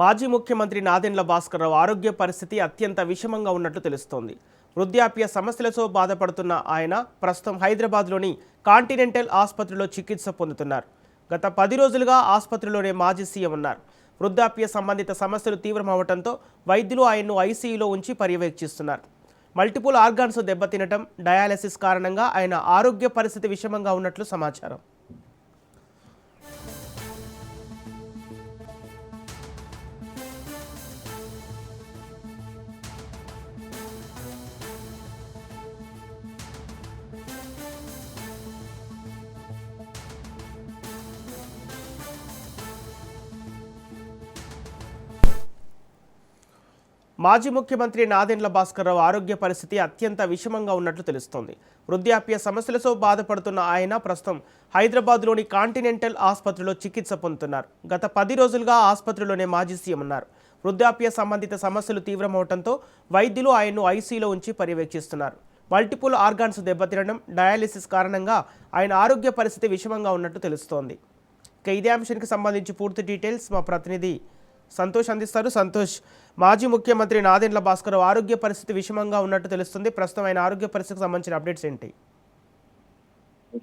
మాజీ ముఖ్యమంత్రి నాదెండ్ల భాస్కర్రావు ఆరోగ్య పరిస్థితి అత్యంత విషమంగా ఉన్నట్లు తెలుస్తోంది. వృద్ధాప్య సమస్యలతో బాధపడుతున్న ఆయన ప్రస్తుతం హైదరాబాద్లోని కాంటినెంటల్ ఆసుపత్రిలో చికిత్స పొందుతున్నారు. గత 10 రోజులుగా ఆసుపత్రిలోనే మాజీ సీఎం ఉన్నారు. వృద్ధాప్య సంబంధిత సమస్యలు తీవ్రమవడంతో వైద్యులు ఆయన్ను ఐసీయూలో ఉంచి పర్యవేక్షిస్తున్నారు. మల్టిపుల్ ఆర్గాన్స్ దెబ్బతినటం, డయాలసిస్ కారణంగా ఆయన ఆరోగ్య పరిస్థితి విషమంగా ఉన్నట్లు సమాచారం. మాజీ ముఖ్యమంత్రి నాదెండ్ల భాస్కర్రావు ఆరోగ్య పరిస్థితి అత్యంత విషమంగా ఉన్నట్లు తెలుస్తోంది. వృద్ధాప్య సమస్యలతో బాధపడుతున్న ఆయన ప్రస్తుతం హైదరాబాద్లోని కాంటినెంటల్ ఆసుపత్రిలో చికిత్స పొందుతున్నారు. గత 10 రోజులుగా ఆసుపత్రిలోనే మాజీ సీఎం ఉన్నారు. వృద్ధాప్య సంబంధిత సమస్యలు తీవ్రమవడంతో వైద్యులు ఆయన్ను ఐసీయూలో ఉంచి పర్యవేక్షిస్తున్నారు. మల్టిపుల్ ఆర్గాన్స్ దెబ్బతినడం, డయాలిసిస్ కారణంగా ఆయన ఆరోగ్య పరిస్థితి విషమంగా ఉన్నట్టు తెలుస్తోంది. ఇక ఇదే అంశానికి సంబంధించి పూర్తి డీటెయిల్స్ మా ప్రతినిధి సంతోష్ అందిస్తారు. సంతోష్, మాజీ ముఖ్యమంత్రి నాదెండ్ల భాస్కర్రావు ఆరోగ్య పరిస్థితి విషమంగా ఉన్నట్టు తెలుస్తుంది. ప్రస్తుతం ఆయన ఆరోగ్య పరిస్థితికి సంబంధించిన అప్డేట్స్ ఏంటి?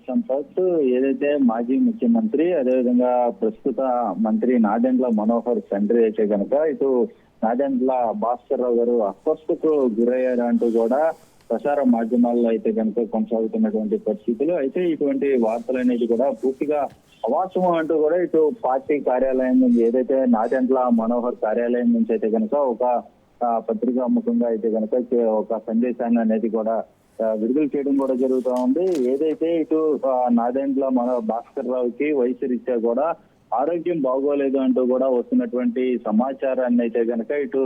సంపత్, ఏదైతే మాజీ ముఖ్యమంత్రి అదేవిధంగా ప్రస్తుత మంత్రి నాదెండ్ల మనోహర్ తండ్రి అయితే కనుక ఇటు నాదెండ్ల భాస్కర్రావు గారు అస్వస్థకు గురయ్యారు అంటూ కూడా ప్రసార మాధ్యమాల్లో అయితే కనుక కొనసాగుతున్నటువంటి పరిస్థితులు. అయితే ఇటువంటి వార్తలు అనేది కూడా పూర్తిగా అవాస్తవం అంటూ కూడా ఇటు పార్టీ కార్యాలయం నుంచి ఏదైతే నాదెండ్ల మనోహర్ కార్యాలయం నుంచి అయితే కనుక ఒక పత్రికా ముఖంగా అయితే కనుక ఒక సందేశాన్ని అనేది కూడా విడుదల చేయడం కూడా జరుగుతూ ఉంది. ఏదైతే ఇటు నాదెండ్ల భాస్కర్రావుకి వయసు రీత్యా కూడా ఆరోగ్యం బాగోలేదు అంటూ కూడా వస్తున్నటువంటి సమాచారాన్ని అయితే కనుక ఇటు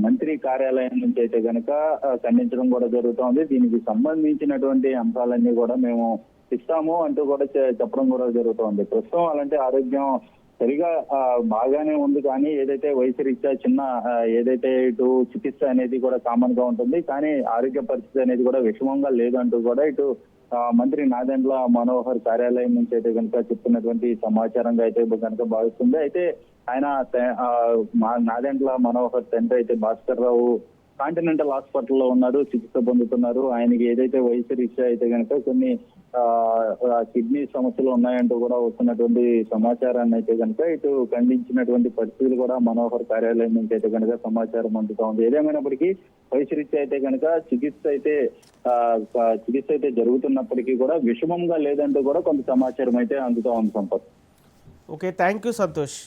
మంత్రి కార్యాలయం నుంచి అయితే కనుక ఖండించడం కూడా జరుగుతోంది. దీనికి సంబంధించినటువంటి అంశాలన్నీ కూడా మేము ఇస్తాము అంటూ కూడా చెప్పడం కూడా జరుగుతోంది. ప్రస్తుతం అలాంటి ఆరోగ్యం సరిగా బాగానే ఉంది, కానీ ఏదైతే వయసు రీత్యా చిన్న ఏదైతే ఇటు చికిత్స అనేది కూడా కామన్ గా ఉంటుంది, కానీ ఆరోగ్య పరిస్థితి అనేది కూడా విషమంగా లేదు అంటూ కూడా ఇటు మంత్రి నాదెండ్ల మనోహర్ కార్యాలయం నుంచి అయితే కనుక చెప్తున్నటువంటి సమాచారంగా అయితే కనుక భావిస్తుంది. అయితే ఆయన నాదెండ్ల మనోహర్ తండ్రి అయితే భాస్కర్రావు కాంటినెంటల్ హాస్పిటల్లో ఉన్నారు, చికిత్స పొందుతున్నారు. ఆయనకి ఏదైతే వయసు రీత్యా అయితే కనుక కొన్ని కిడ్నీ సమస్యలు ఉన్నాయంటూ కూడా వస్తున్నటువంటి సమాచారాన్ని అయితే కనుక ఇటు ఖండించినటువంటి పరిస్థితులు కూడా మనోహర్ కార్యాలయం నుంచి అయితే కనుక సమాచారం అందుతా ఉంది. ఏదేమైనప్పటికీ వయసు రీత్యా అయితే కనుక చికిత్స అయితే జరుగుతున్నప్పటికీ కూడా విషమంగా లేదంటూ కూడా కొంత సమాచారం అయితే అందుతా ఉంది. Sampath. Okay, thank you Santosh.